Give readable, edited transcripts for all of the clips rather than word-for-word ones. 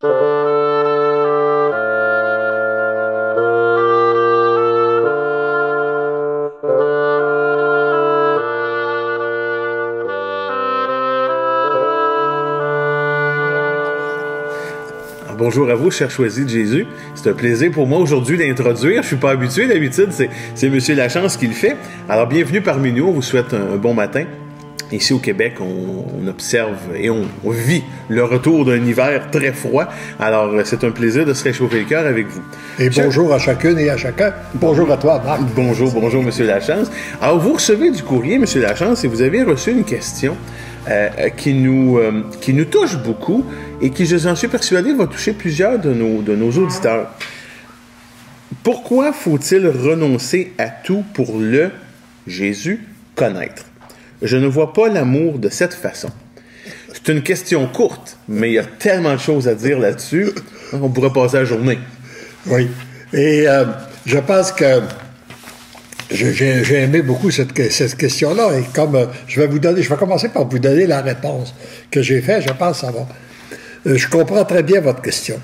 Bonjour à vous, chers choisis de Jésus. C'est un plaisir pour moi aujourd'hui d'introduire. Je ne suis pas habitué, d'habitude, c'est M. Lachance qui le fait. Alors, bienvenue parmi nous. On vous souhaite un bon matin. Ici au Québec, on observe et on vit le retour d'un hiver très froid. Alors, c'est un plaisir de se réchauffer le cœur avec vous. Et bonjour à chacune et à chacun. Bonjour à toi, Marc. Bonjour, M. Lachance. Alors, vous recevez du courrier, M. Lachance, et vous avez reçu une question qui nous touche beaucoup et qui, j'en suis persuadé, va toucher plusieurs de nos auditeurs. Pourquoi faut-il renoncer à tout pour le Jésus connaître? Je ne vois pas l'amour de cette façon. C'est une question courte, mais il y a tellement de choses à dire là-dessus, on pourrait passer la journée. Oui, et je pense que j'ai aimé beaucoup cette question-là, et comme je vais commencer par vous donner la réponse que j'ai faite, je pense que ça va. Je comprends très bien votre question.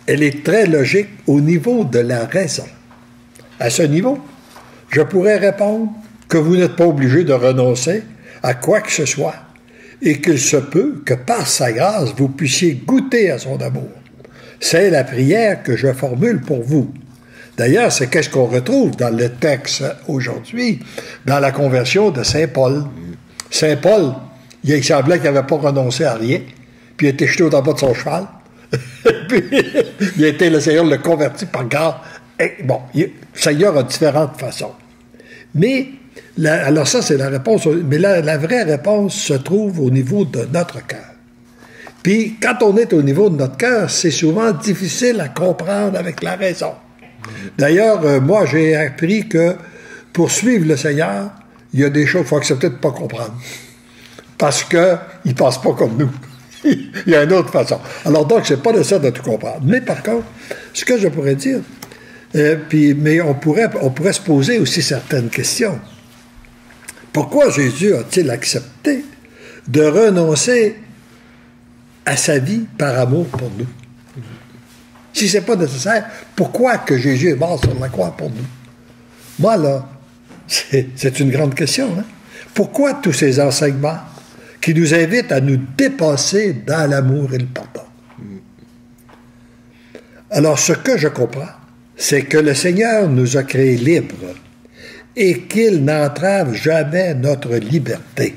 Elle est très logique au niveau de la raison. À ce niveau, je pourrais répondre que vous n'êtes pas obligé de renoncer à quoi que ce soit et qu'il se peut que par sa grâce, vous puissiez goûter à son amour. C'est la prière que je formule pour vous. D'ailleurs, c'est qu'est-ce qu'on retrouve dans le texte aujourd'hui, dans la conversion de Saint Paul. Saint Paul, il semblait qu'il n'avait pas renoncé à rien, puis il a été jeté au bas de son cheval, puis il a été, le Seigneur le converti par grâce. Bon, le Seigneur a différentes façons. Mais, alors ça, c'est la réponse, mais la vraie réponse se trouve au niveau de notre cœur. Puis, quand on est au niveau de notre cœur, c'est souvent difficile à comprendre avec la raison. D'ailleurs, moi, j'ai appris que pour suivre le Seigneur, il y a des choses qu'il faut accepter de ne pas comprendre. Parce qu'il ne passe pas comme nous. Il y a une autre façon. Alors donc, c'est pas nécessaire de tout comprendre. Mais par contre, ce que je pourrais dire, mais on pourrait se poser aussi certaines questions. Pourquoi Jésus a-t-il accepté de renoncer à sa vie par amour pour nous? Si ce n'est pas nécessaire, pourquoi que Jésus est mort sur la croix pour nous? Moi, là, c'est une grande question. Hein? Pourquoi tous ces enseignements qui nous invitent à nous dépasser dans l'amour et le pardon? Alors, ce que je comprends, c'est que le Seigneur nous a créés libres et qu'il n'entrave jamais notre liberté.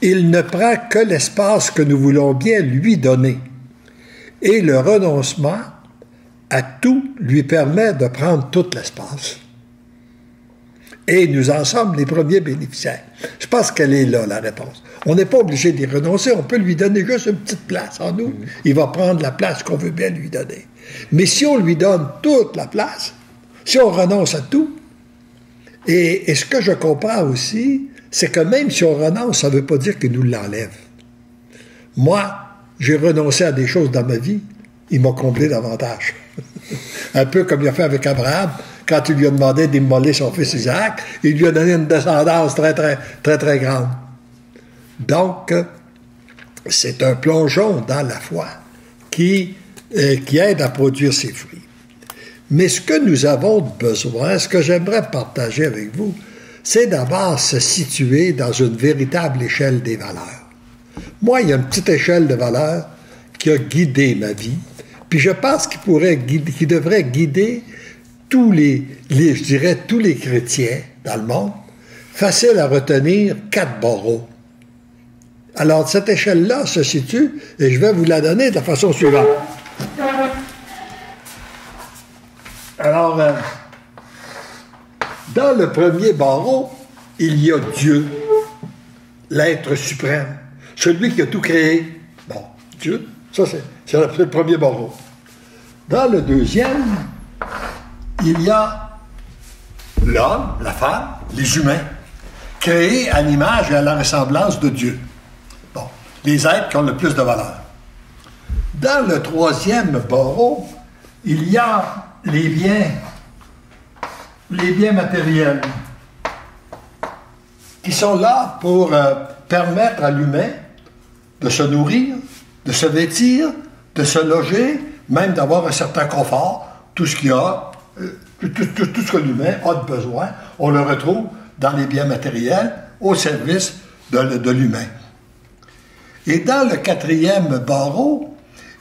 Il ne prend que l'espace que nous voulons bien lui donner. Et le renoncement à tout lui permet de prendre tout l'espace. Et nous en sommes les premiers bénéficiaires. Je pense qu'elle est là, la réponse. On n'est pas obligé d'y renoncer, on peut lui donner juste une petite place en nous. Il va prendre la place qu'on veut bien lui donner. Mais si on lui donne toute la place, si on renonce à tout, et ce que je comprends aussi, c'est que même si on renonce, ça ne veut pas dire qu'il nous l'enlève. Moi, j'ai renoncé à des choses dans ma vie, il m'a comblé davantage. Un peu comme il a fait avec Abraham, quand il lui a demandé d'immoler son fils Isaac, il lui a donné une descendance très, très, très, très grande. Donc, c'est un plongeon dans la foi qui aide à produire ses fruits. Mais ce que nous avons besoin, ce que j'aimerais partager avec vous, c'est d'abord se situer dans une véritable échelle des valeurs. Moi, il y a une petite échelle de valeurs qui a guidé ma vie, puis je pense qu'il devrait guider tous tous les chrétiens dans le monde. Facile à retenir, 4 barreaux. Alors, cette échelle-là se situe, et je vais vous la donner de la façon suivante. Alors, dans le premier barreau, il y a Dieu, l'être suprême, celui qui a tout créé. Bon, Dieu, ça c'est le premier barreau. Dans le deuxième, il y a l'homme, la femme, les humains, créés à l'image et à la ressemblance de Dieu. Bon, les êtres qui ont le plus de valeur. Dans le troisième barreau, il y a les biens matériels qui sont là pour permettre à l'humain de se nourrir, de se vêtir, de se loger, même d'avoir un certain confort, tout ce qu'il y a, tout ce que l'humain a de besoin, on le retrouve dans les biens matériels au service de l'humain. Et dans le 4e barreau,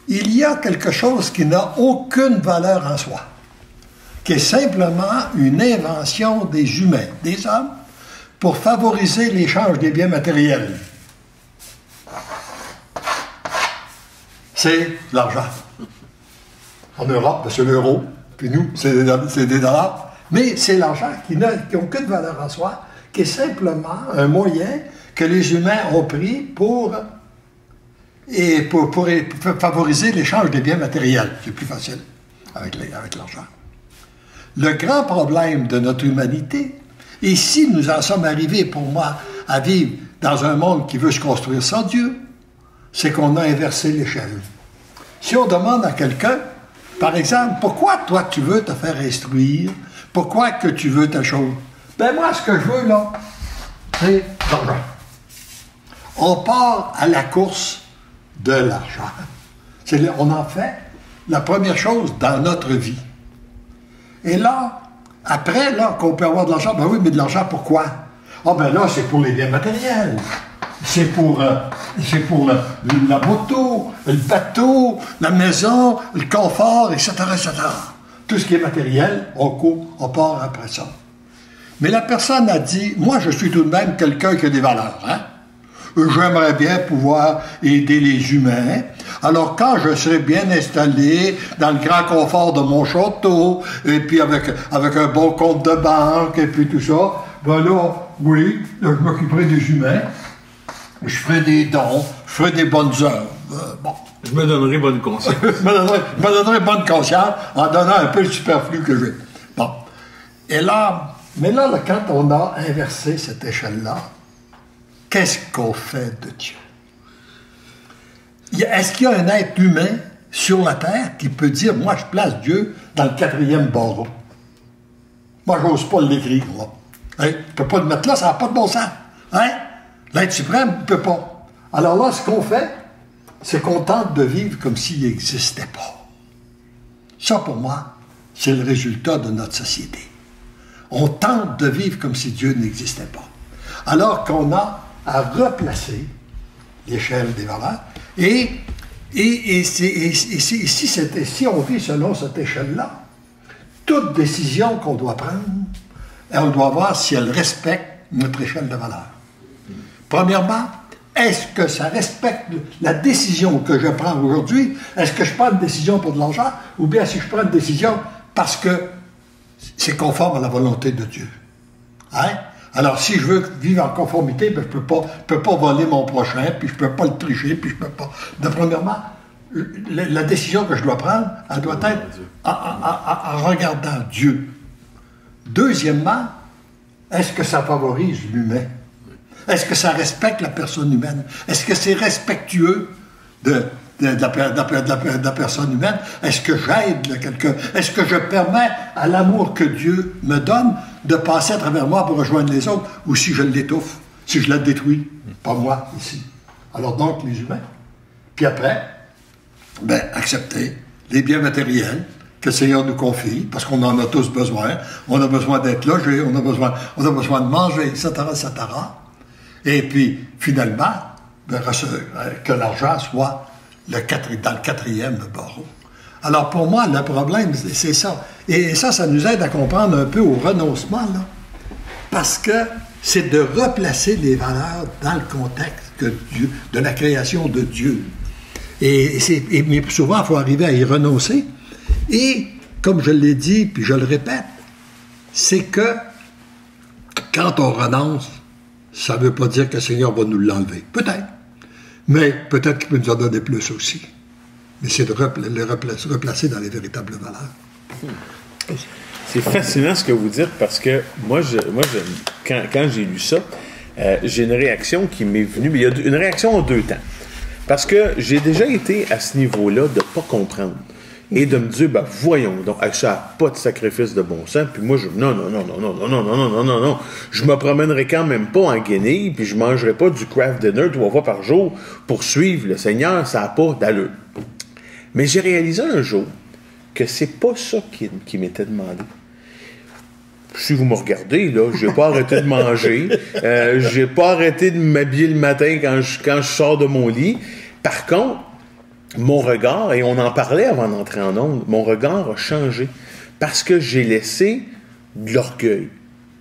il y a quelque chose qui n'a aucune valeur en soi, qui est simplement une invention des humains, des hommes, pour favoriser l'échange des biens matériels. C'est l'argent. En Europe, c'est l'euro, puis nous, c'est des dollars. Mais c'est l'argent qui n'a aucune valeur en soi, qui est simplement un moyen que les humains ont pris pour favoriser l'échange des biens matériels. C'est plus facile avec l'argent. Le grand problème de notre humanité, et si nous en sommes arrivés, pour moi, à vivre dans un monde qui veut se construire sans Dieu, c'est qu'on a inversé l'échelle. Si on demande à quelqu'un, par exemple, pourquoi toi tu veux te faire instruire, pourquoi que tu veux telle chose? Ben moi, ce que je veux, là, c'est l'argent. On part à la course de l'argent. On en fait la première chose dans notre vie. Et là, après, là, qu'on peut avoir de l'argent, ben oui, mais de l'argent, pourquoi? Ah ben là, c'est pour les biens matériels. C'est pour la moto, le bateau, la maison, le confort, etc., etc. Tout ce qui est matériel, on part après ça. Mais la personne a dit, moi, je suis tout de même quelqu'un qui a des valeurs, hein? J'aimerais bien pouvoir aider les humains. Alors, quand je serai bien installé dans le grand confort de mon château, et puis avec un bon compte de banque, et puis tout ça, ben là, oui, là, je m'occuperai des humains, je ferai des dons, je ferai des bonnes œuvres. Bon. Je me donnerai bonne conscience. je me donnerai bonne conscience en donnant un peu le superflu que j'ai. Bon. Et là, mais là, quand on a inversé cette échelle-là, qu'est-ce qu'on fait de Dieu? Est-ce qu'il y a un être humain sur la terre qui peut dire, moi, je place Dieu dans le 4e barreau? Moi, je n'ose pas l'écrire, là. Hein? Je ne peux pas le mettre là, ça n'a pas de bon sens. Hein? L'être suprême ne peut pas. Alors là, ce qu'on fait, c'est qu'on tente de vivre comme s'il n'existait pas. Ça, pour moi, c'est le résultat de notre société. On tente de vivre comme si Dieu n'existait pas. Alors qu'on a à replacer l'échelle des valeurs. Et si on vit selon cette échelle-là, toute décision qu'on doit prendre, on doit voir si elle respecte notre échelle de valeurs. Premièrement, est-ce que ça respecte la décision que je prends aujourd'hui? Est-ce que je prends une décision pour de l'argent? Ou bien si je prends une décision parce que c'est conforme à la volonté de Dieu? Hein? Alors, si je veux vivre en conformité, ben, je peux pas voler mon prochain, puis je peux pas le tricher, puis je peux pas... Donc, premièrement, la décision que je dois prendre, elle doit être en regardant Dieu. Deuxièmement, est-ce que ça favorise l'humain? Est-ce que ça respecte la personne humaine? Est-ce que c'est respectueux de la personne humaine? Est-ce que j'aide quelqu'un? Est-ce que je permets à l'amour que Dieu me donne de passer à travers moi pour rejoindre les autres? Ou si je l'étouffe, si je la détruis? Pas moi, ici. Alors donc, les humains. Puis après, ben, accepter les biens matériels que le Seigneur nous confie, parce qu'on en a tous besoin. On a besoin d'être logé, on a besoin de manger, etc., etc. Et puis, finalement, ben, que l'argent soit dans le 4e barreau. Alors, pour moi, le problème, c'est ça. Et ça nous aide à comprendre un peu au renoncement, là. Parce que c'est de replacer les valeurs dans le contexte de la création de Dieu. Mais souvent, il faut arriver à y renoncer. Et, comme je l'ai dit, puis je le répète, c'est que quand on renonce, ça ne veut pas dire que le Seigneur va nous l'enlever. Peut-être. Mais peut-être qu'il peut nous en donner plus aussi. Mais c'est de le replacer dans les véritables valeurs. C'est fascinant ce que vous dites parce que moi quand j'ai lu ça, j'ai une réaction qui m'est venue. Mais il y a une réaction en deux temps. Parce que j'ai déjà été à ce niveau-là de ne pas comprendre. Et de me dire, ben voyons, donc ça n'a pas de sacrifice de bon sens. Puis moi, non. Je me promènerai quand même pas en guenille, puis je mangerai pas du craft dinner 3 fois par jour pour suivre le Seigneur, ça n'a pas d'allure. Mais j'ai réalisé un jour que c'est pas ça qui m'était demandé. Si vous me regardez, là, j'ai pas arrêté de manger, j'ai pas arrêté de m'habiller le matin quand je sors de mon lit. Par contre, mon regard, et on en parlait avant d'entrer en ondes, mon regard a changé parce que j'ai laissé de l'orgueil,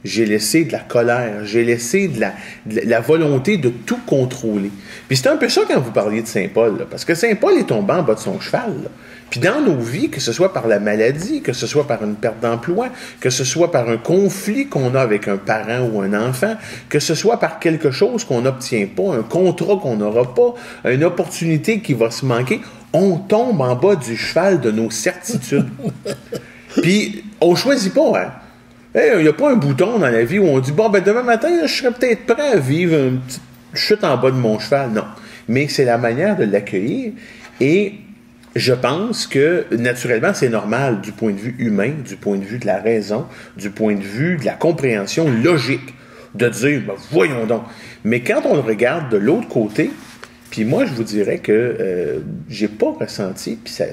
j'ai laissé de la colère, j'ai laissé de la volonté de tout contrôler. Puis c'est un peu ça quand vous parliez de Saint Paul, là, parce que Saint Paul est tombé en bas de son cheval, là. Puis dans nos vies, que ce soit par la maladie, que ce soit par une perte d'emploi, que ce soit par un conflit qu'on a avec un parent ou un enfant, que ce soit par quelque chose qu'on n'obtient pas, un contrat qu'on n'aura pas, une opportunité qui va se manquer, on tombe en bas du cheval de nos certitudes. Puis on choisit pas, hein. Il n'y a pas un bouton dans la vie où on dit « Bon, ben demain matin, là, je serais peut-être prêt à vivre une petite chute en bas de mon cheval. » Non. Mais c'est la manière de l'accueillir. Et je pense que, naturellement, c'est normal du point de vue humain, du point de vue de la raison, du point de vue de la compréhension logique, de dire ben, « Voyons donc. » Mais quand on le regarde de l'autre côté, puis moi, je vous dirais que j'ai pas ressenti, puis ça...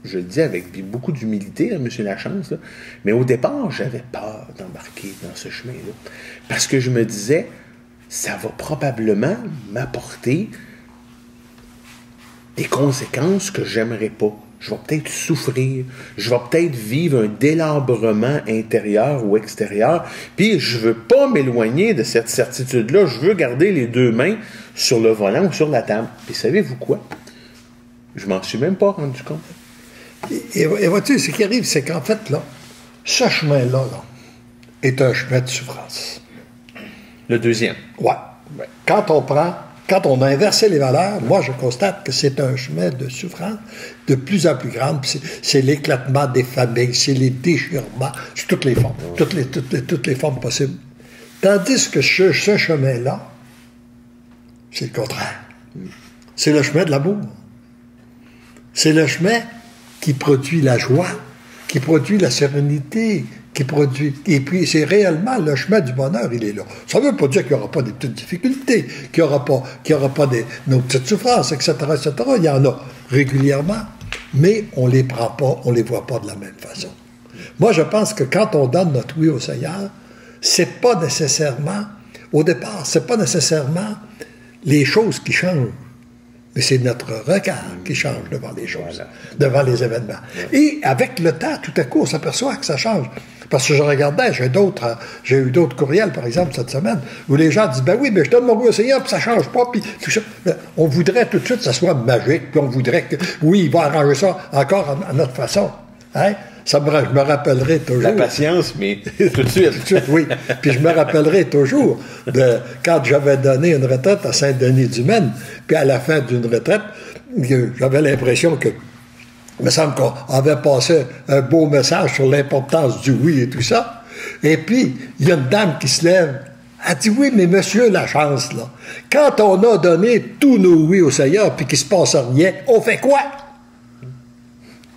Je le dis avec beaucoup d'humilité, là, M. Lachance, là, mais au départ, j'avais peur d'embarquer dans ce chemin-là. Parce que je me disais, ça va probablement m'apporter des conséquences que j'aimerais pas. Je vais peut-être souffrir, je vais peut-être vivre un délabrement intérieur ou extérieur, puis je veux pas m'éloigner de cette certitude-là, je veux garder les deux mains sur le volant ou sur la table. Puis savez-vous quoi? Je m'en suis même pas rendu compte. Et vois-tu, ce qui arrive, c'est qu'en fait, là, ce chemin-là, là, est un chemin de souffrance. Le deuxième. Ouais. Quand on a inversé les valeurs, moi, je constate que c'est un chemin de souffrance de plus en plus grande. C'est l'éclatement des familles, c'est les déchirements, c'est toutes les formes, toutes les formes possibles. Tandis que ce chemin-là, c'est le contraire. C'est le chemin de l'amour. C'est le chemin qui produit la joie, qui produit la sérénité, qui produit... Et puis, c'est réellement le chemin du bonheur, il est là. Ça ne veut pas dire qu'il n'y aura pas des petites difficultés, qu'il n'y aura pas nos petites souffrances, etc., etc. Il y en a régulièrement, mais on ne les prend pas, on ne les voit pas de la même façon. Moi, je pense que quand on donne notre oui au Seigneur, c'est pas nécessairement, au départ, c'est pas nécessairement les choses qui changent. Mais c'est notre regard qui change devant les choses, devant les événements. Et avec le temps, tout à coup, on s'aperçoit que ça change. Parce que je regardais, j'ai eu d'autres courriels, par exemple, cette semaine, où les gens disent, ben oui, mais je donne mon goût au Seigneur, puis ça change pas, puis tout ça. On voudrait tout de suite que ça soit magique, puis on voudrait que, oui, il va arranger ça encore à notre façon. Hein? Je me rappellerai toujours. La patience, mais tout de suite. Tout de suite, oui. Puis je me rappellerai toujours de quand j'avais donné une retraite à Saint-Denis-du-Maine, puis à la fin d'une retraite, j'avais l'impression que, il me semble qu'on avait passé un beau message sur l'importance du oui et tout ça. Et puis, il y a une dame qui se lève. Elle dit, oui, mais monsieur Lachance, là, quand on a donné tous nos oui au Seigneur, puis qu'il se passe rien, on fait quoi?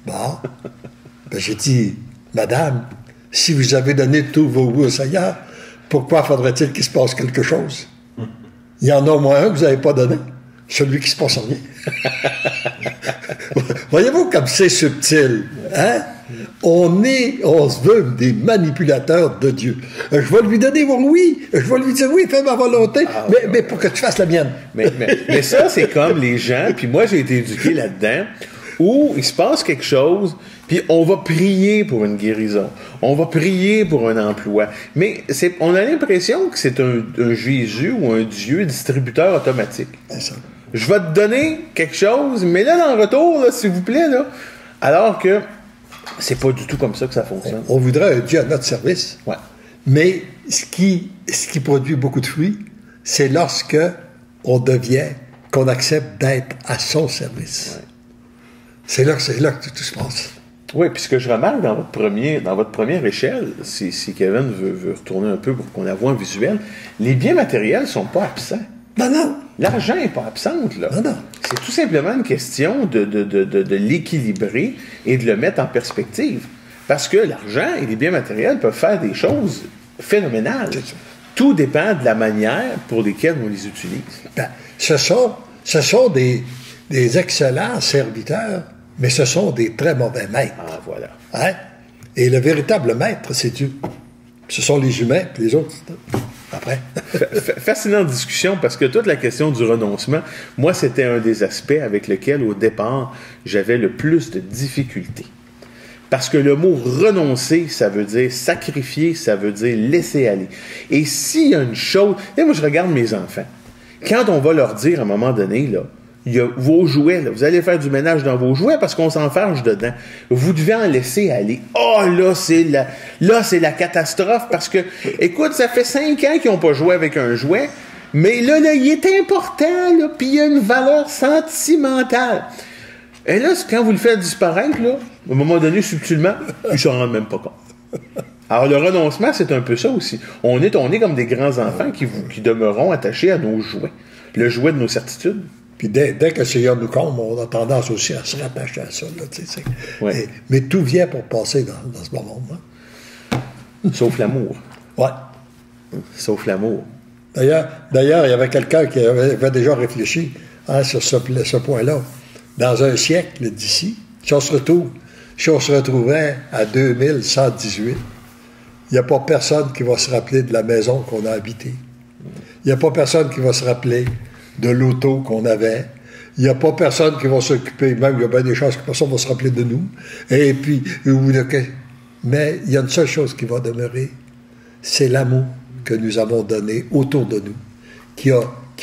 Bon. Ben, j'ai dit, madame, si vous avez donné tous vos oui au Seigneur, pourquoi faudrait-il qu'il se passe quelque chose? Il y en a au moins un que vous n'avez pas donné, celui qui se passe rien. Voyez-vous comme c'est subtil, hein? On se veut des manipulateurs de Dieu. Je vais lui donner mon oui, je vais lui dire oui, fais ma volonté, mais pour que tu fasses la mienne. Mais ça, c'est comme les gens, puis moi j'ai été éduqué là-dedans, où il se passe quelque chose, puis on va prier pour une guérison, on va prier pour un emploi. Mais on a l'impression que c'est un Jésus ou un Dieu distributeur automatique. C'est ça. Je vais te donner quelque chose, mais là, dans le retour, là, s'il vous plaît, là, alors que c'est pas du tout comme ça que ça fonctionne. On voudrait un Dieu à notre service. Ouais. Mais ce qui produit beaucoup de fruits, c'est lorsque qu'on accepte d'être à son service. Ouais. C'est là que tout se passe. Oui, puis ce que je remarque dans votre première échelle, si Kevin veut retourner un peu pour qu'on la voit en visuel, les biens matériels ne sont pas absents. Non. L'argent n'est pas absent, là. Non. C'est tout simplement une question de l'équilibrer et de le mettre en perspective. Parce que l'argent et les biens matériels peuvent faire des choses phénoménales. Tout dépend de la manière pour lesquelles on les utilise. Ben, ce sont des excellents serviteurs Mais ce sont des très mauvais maîtres. Ah, voilà. Hein? Et le véritable maître, c'est Dieu. Ce sont les humains, puis les autres, après. Fascinante discussion, parce que toute la question du renoncement, moi, c'était un des aspects avec lequel, au départ, j'avais le plus de difficultés. Parce que le mot renoncer, ça veut dire sacrifier, ça veut dire laisser aller. Et s'il y a une chose... Moi, je regarde mes enfants. Quand on va leur dire, à un moment donné, là, il y a vos jouets, là, vous allez faire du ménage dans vos jouets parce qu'on s'enfarge dedans. Vous devez en laisser aller. Oh, là, c'est la catastrophe parce que, écoute, ça fait 5 ans qu'ils n'ont pas joué avec un jouet, mais là, il est important, là, puis il y a une valeur sentimentale. Et là, quand vous le faites disparaître, là, à un moment donné, subtilement, ils ne s'en rendent même pas compte. Alors, le renoncement, c'est un peu ça aussi. On est comme des grands enfants qui demeureront attachés à nos jouets. Le jouet de nos certitudes. Puis dès que le Seigneur nous comble, on a tendance aussi à se rattacher à ça. Là, ouais. Mais tout vient pour passer dans ce moment. Hein? Sauf l'amour. Ouais. Sauf l'amour. D'ailleurs, il y avait quelqu'un qui avait déjà réfléchi sur ce point-là. Dans un siècle d'ici, si on se retrouvait à 2118, il n'y a pas personne qui va se rappeler de la maison qu'on a habitée. Il n'y a pas personne qui va se rappeler de l'auto qu'on avait. Il n'y a pas personne qui va s'occuper, même il y a bien des chances que personne va se rappeler de nous. Et puis, mais il y a une seule chose qui va demeurer, c'est l'amour que nous avons donné autour de nous, qui a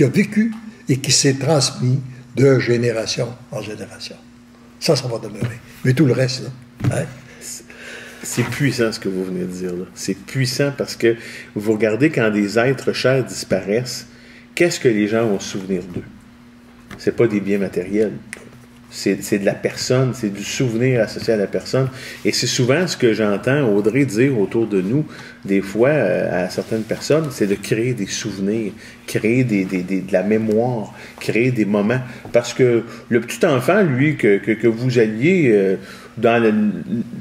vécu et qui s'est transmis de génération en génération. Ça va demeurer. Mais tout le reste, là, hein? C'est puissant ce que vous venez de dire, là. C'est puissant parce que vous regardez quand des êtres chers disparaissent, qu'est-ce que les gens vont se souvenir d'eux? C'est pas des biens matériels. C'est de la personne, c'est du souvenir associé à la personne. Et c'est souvent ce que j'entends Audrey dire autour de nous, des fois, à certaines personnes, c'est de créer des souvenirs, créer de la mémoire, créer des moments. Parce que le petit enfant, lui, que vous alliez dans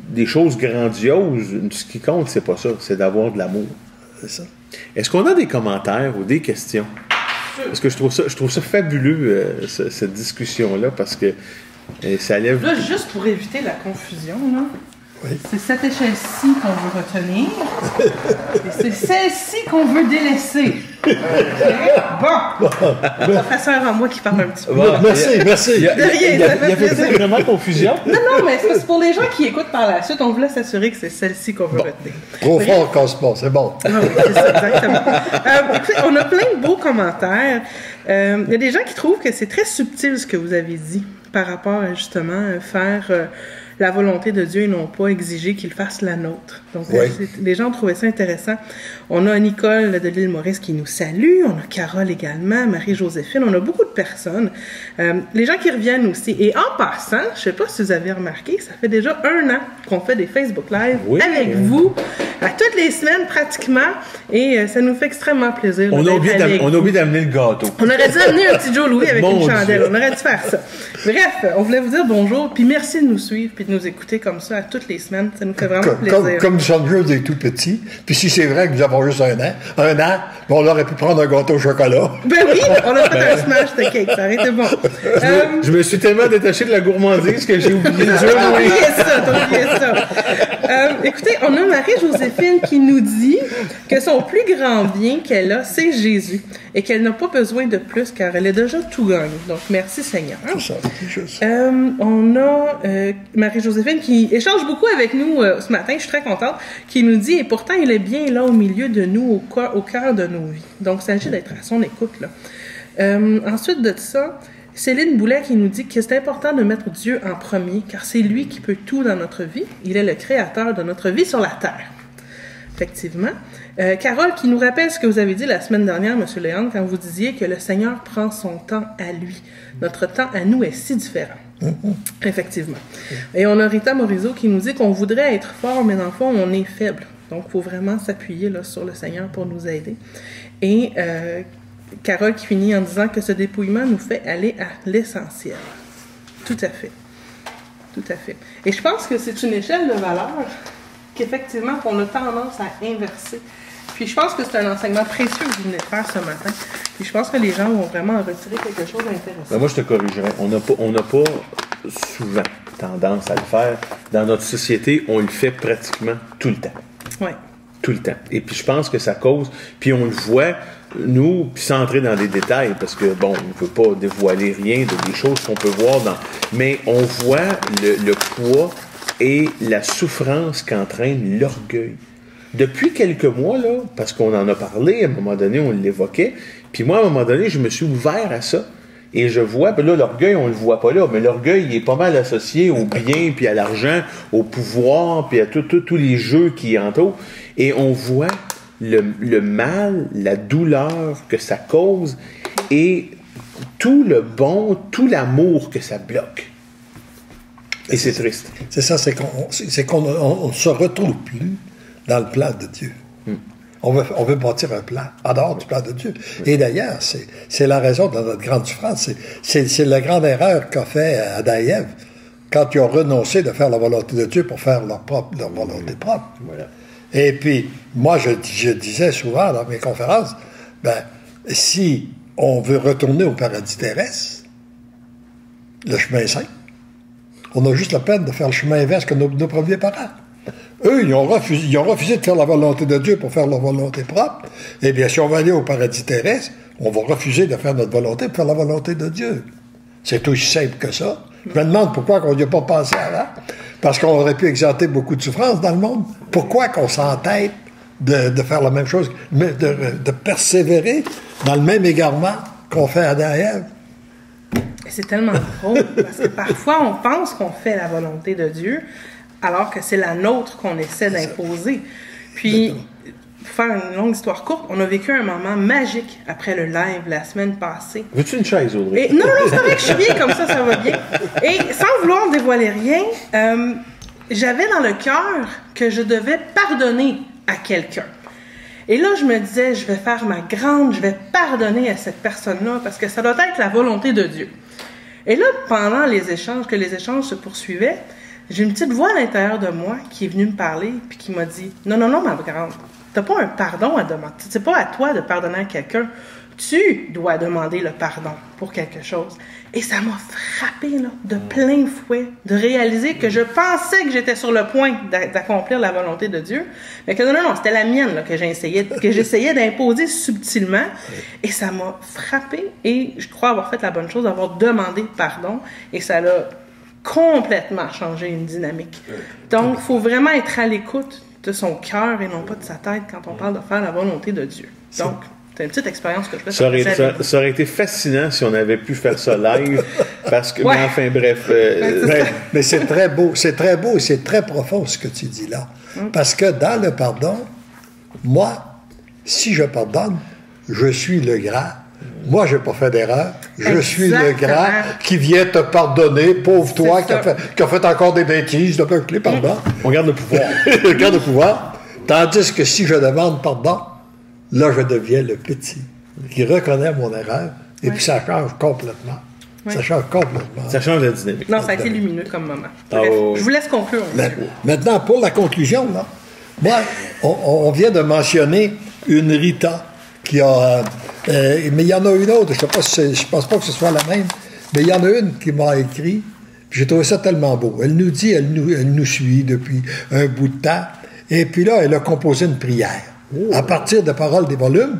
des choses grandioses, ce qui compte, c'est pas ça, c'est d'avoir de l'amour. C'est ça. Est-ce qu'on a des commentaires ou des questions? Parce que je trouve ça fabuleux, cette discussion-là, parce que ça lève... Là, juste pour éviter la confusion, là, oui. C'est cette échelle-ci qu'on veut retenir, et c'est celle-ci qu'on veut délaisser. Okay? Bon! Professeur en moi qui parle un petit peu. Bon, merci. Il y a vraiment confusion? Non, mais c'est pour les gens qui écoutent par la suite, on voulait s'assurer que c'est celle-ci qu'on veut retenir. Trop fort quand se passe, c'est bon. Ah oui, c'est ça, exactement. Écoutez, on a plein de beaux commentaires. Il y a des gens qui trouvent que c'est très subtil ce que vous avez dit par rapport à justement faire la volonté de Dieu et non pas exiger qu'il fasse la nôtre. Donc, oui. Les gens ont trouvé ça intéressant. On a Nicole de l'île Maurice qui nous salue, on a Carole également, Marie-Joséphine, on a beaucoup de personnes. Les gens qui reviennent aussi. Et en passant, je ne sais pas si vous avez remarqué, ça fait déjà 1 an qu'on fait des Facebook Live avec vous, à toutes les semaines pratiquement, et ça nous fait extrêmement plaisir. On a oublié d'amener le gâteau. On aurait dû amener un petit Joe Louis avec Mon une chandelle, Dieu. on aurait dû faire ça. Bref, on voulait vous dire bonjour, puis merci de nous suivre, puis de nous écouter comme ça à toutes les semaines, ça nous fait vraiment plaisir. Comme nous sommes juste des tout petits, puis si c'est vrai que nous avons juste 1 an, on aurait pu prendre un gâteau au chocolat. Ben oui, on a fait un smash de cake, ça aurait été bon. Je me suis tellement détaché de la gourmandise que j'ai oublié de dire T'as oublié ça. Écoutez, on a Marie-Joséphine qui nous dit que son plus grand bien qu'elle a, c'est Jésus, et qu'elle n'a pas besoin de plus car elle a déjà tout gagné. Donc, merci Seigneur. C'est ça, c'est juste. On a Marie-Joséphine qui échange beaucoup avec nous ce matin, je suis très contente, qui nous dit « Et pourtant, il est bien là au milieu de nous, au cœur de nos vies. » Donc, il s'agit d'être à son écoute, là. Ensuite de ça, Céline Boulet qui nous dit que c'est important de mettre Dieu en premier, car c'est lui qui peut tout dans notre vie. Il est le créateur de notre vie sur la terre. Effectivement. Carole qui nous rappelle ce que vous avez dit la semaine dernière, M. Léandre, quand vous disiez que le Seigneur prend son temps à lui. Notre temps à nous est si différent. Effectivement. Et on a Rita Morizot qui nous dit qu'on voudrait être fort, mais dans le fond, on est faible. Donc, il faut vraiment s'appuyer là, sur le Seigneur pour nous aider. Et Carole qui finit en disant que ce dépouillement nous fait aller à l'essentiel. Tout à fait. Tout à fait. Et je pense que c'est une échelle de valeur qu'effectivement, qu'on a tendance à inverser. Puis je pense que c'est un enseignement précieux que vous venez de faire ce matin. Puis je pense que les gens vont vraiment en retirer quelque chose d'intéressant. Ben moi, je te corrigerais. On n'a pas souvent tendance à le faire. Dans notre société, on le fait pratiquement tout le temps. Oui. Tout le temps. Et puis je pense que ça cause, puis on le voit, nous, puis sans entrer dans des détails, parce que, bon, on ne peut pas dévoiler rien des choses qu'on peut voir mais on voit le poids et la souffrance qu'entraîne l'orgueil. Depuis quelques mois, là, parce qu'on en a parlé, à un moment donné, on l'évoquait, puis moi, à un moment donné, je me suis ouvert à ça, et je vois, puis là, l'orgueil, on le voit pas là, mais l'orgueil, il est pas mal associé au bien, puis à l'argent, au pouvoir, puis à tous les jeux qui entourent. Et on voit le mal, la douleur que ça cause et tout le bon, tout l'amour que ça bloque. Et c'est triste. C'est ça, c'est qu'on ne se retrouve plus dans le plan de Dieu. On veut bâtir un plan en dehors du plan de Dieu. Et d'ailleurs, c'est la raison de notre grande souffrance. C'est la grande erreur qu'a fait Adam et Ève quand ils ont renoncé de faire la volonté de Dieu pour faire leur volonté propre. Voilà. Et puis, moi, je disais souvent dans mes conférences, si on veut retourner au paradis terrestre, le chemin est simple. On a juste la peine de faire le chemin inverse que nos premiers parents. Eux, ils ont refusé de faire la volonté de Dieu pour faire leur volonté propre. Eh bien, si on va aller au paradis terrestre, on va refuser de faire notre volonté pour faire la volonté de Dieu. C'est aussi simple que ça. Je me demande pourquoi on n'y a pas pensé avant. Parce qu'on aurait pu exempter beaucoup de souffrance dans le monde. Pourquoi qu'on s'entête de faire la même chose, de persévérer dans le même égarement qu'on fait à Adam et Ève? C'est tellement drôle, parce que parfois, on pense qu'on fait la volonté de Dieu, alors que c'est la nôtre qu'on essaie d'imposer. Puis, pour faire une longue histoire courte, on a vécu un moment magique après le live la semaine passée. Veux-tu une chaise, Audrey? Non, c'est vrai que je suis bien comme ça va bien. Et sans vouloir dévoiler rien, j'avais dans le cœur que je devais pardonner à quelqu'un. Et là, je me disais, je vais pardonner à cette personne-là, parce que ça doit être la volonté de Dieu. Et là, pendant les échanges se poursuivaient, j'ai une petite voix à l'intérieur de moi qui est venue me parler puis qui m'a dit « Non, ma grande, t'as pas un pardon à demander. C'est pas à toi de pardonner à quelqu'un. Tu dois demander le pardon pour quelque chose. » Et ça m'a frappé là, de plein fouet, de réaliser que je pensais que j'étais sur le point d'accomplir la volonté de Dieu, mais que non, c'était la mienne là, que j'essayais d'imposer subtilement. Et ça m'a frappé et je crois avoir fait la bonne chose, d'avoir demandé pardon. Et ça l'a complètement changé une dynamique. Donc, il faut vraiment être à l'écoute de son cœur et non pas de sa tête quand on parle de faire la volonté de Dieu. Donc, c'est une petite expérience que je fais. Ça aurait été fascinant si on avait pu faire ça live, parce que, ouais. mais enfin, bref. Mais c'est très beau et c'est très profond ce que tu dis là. Parce que dans le pardon, moi, si je pardonne, je suis le grand. Moi, je n'ai pas fait d'erreur. Je suis le grand qui vient te pardonner, pauvre toi, qui a fait encore des bêtises, donc les pardons. On garde le pouvoir. On garde le pouvoir. Tandis que si je demande pardon, là, je deviens le petit, qui reconnaît mon erreur, et puis ça change complètement. Ça change complètement. Ça change la dynamique. Non, ça a été lumineux comme moment. Bref, je vous laisse conclure. Maintenant, pour la conclusion, là, moi, on vient de mentionner une Rita qui a... mais il y en a une autre, je pense pas que ce soit la même, mais il y en a une qui m'a écrit, puis j'ai trouvé ça tellement beau. Elle nous dit, elle nous suit depuis un bout de temps, et puis là, elle a composé une prière à partir de paroles des volumes,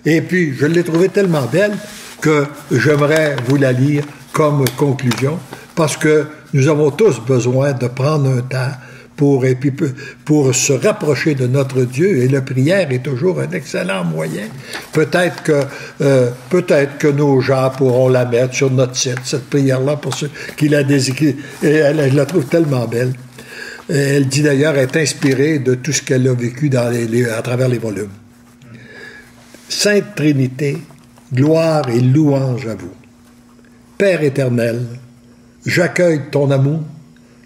et puis je l'ai trouvée tellement belle que j'aimerais vous la lire comme conclusion, parce que nous avons tous besoin de prendre un temps pour se rapprocher de notre Dieu, et la prière est toujours un excellent moyen. Peut-être que nos gens pourront la mettre sur notre site, cette prière-là, pour ceux qui la désirent. Et elle la trouve tellement belle. Elle dit d'ailleurs être inspirée de tout ce qu'elle a vécu à travers les volumes. Sainte Trinité, gloire et louange à vous. Père éternel, j'accueille ton amour,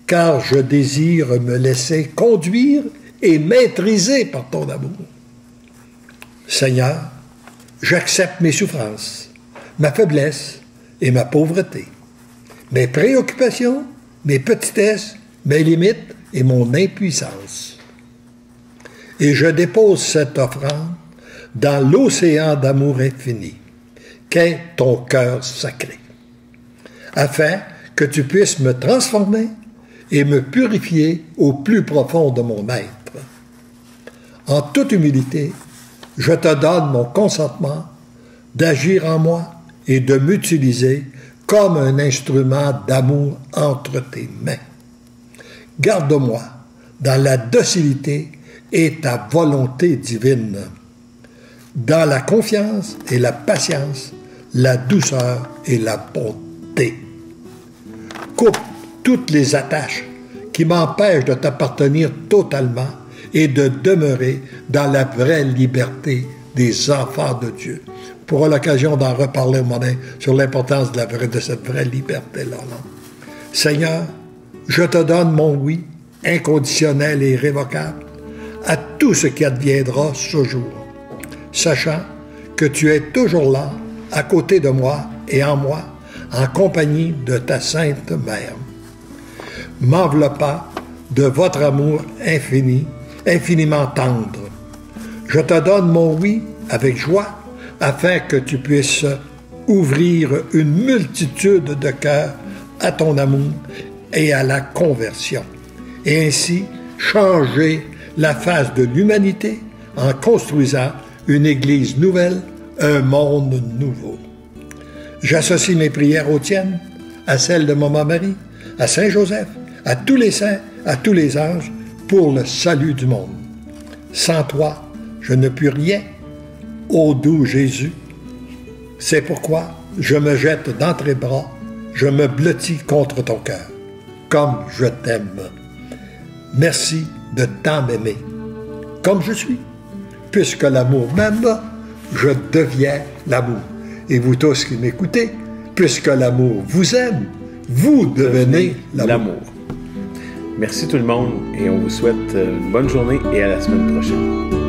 car je désire me laisser conduire et maîtriser par ton amour. Seigneur, j'accepte mes souffrances, ma faiblesse et ma pauvreté, mes préoccupations, mes petitesses, mes limites et mon impuissance. Et je dépose cette offrande dans l'océan d'amour infini, qu'est ton cœur sacré, afin que tu puisses me transformer et me purifier au plus profond de mon être. En toute humilité, je te donne mon consentement d'agir en moi et de m'utiliser comme un instrument d'amour entre tes mains. Garde-moi dans la docilité et ta volonté divine, dans la confiance et la patience, la douceur et la bonté. Coupe toutes les attaches qui m'empêchent de t'appartenir totalement et de demeurer dans la vraie liberté des enfants de Dieu. On aura l'occasion d'en reparler un moment sur l'importance de cette vraie liberté-là. Seigneur, je te donne mon oui inconditionnel et irrévocable à tout ce qui adviendra ce jour, sachant que tu es toujours là, à côté de moi et en moi, en compagnie de ta Sainte Mère. M'enveloppant de votre amour infini, infiniment tendre. Je te donne mon oui avec joie, afin que tu puisses ouvrir une multitude de cœurs à ton amour et à la conversion, et ainsi changer la face de l'humanité en construisant une Église nouvelle, un monde nouveau. J'associe mes prières aux tiennes, à celles de Maman Marie, à Saint Joseph, à tous les saints, à tous les anges, pour le salut du monde. Sans toi, je ne puis rien, ô doux Jésus. C'est pourquoi je me jette dans tes bras, je me blottis contre ton cœur, comme je t'aime. Merci de tant m'aimer, comme je suis. Puisque l'amour m'aime, je deviens l'amour. Et vous tous qui m'écoutez, puisque l'amour vous aime, vous devenez l'amour. Merci tout le monde et on vous souhaite une bonne journée et à la semaine prochaine.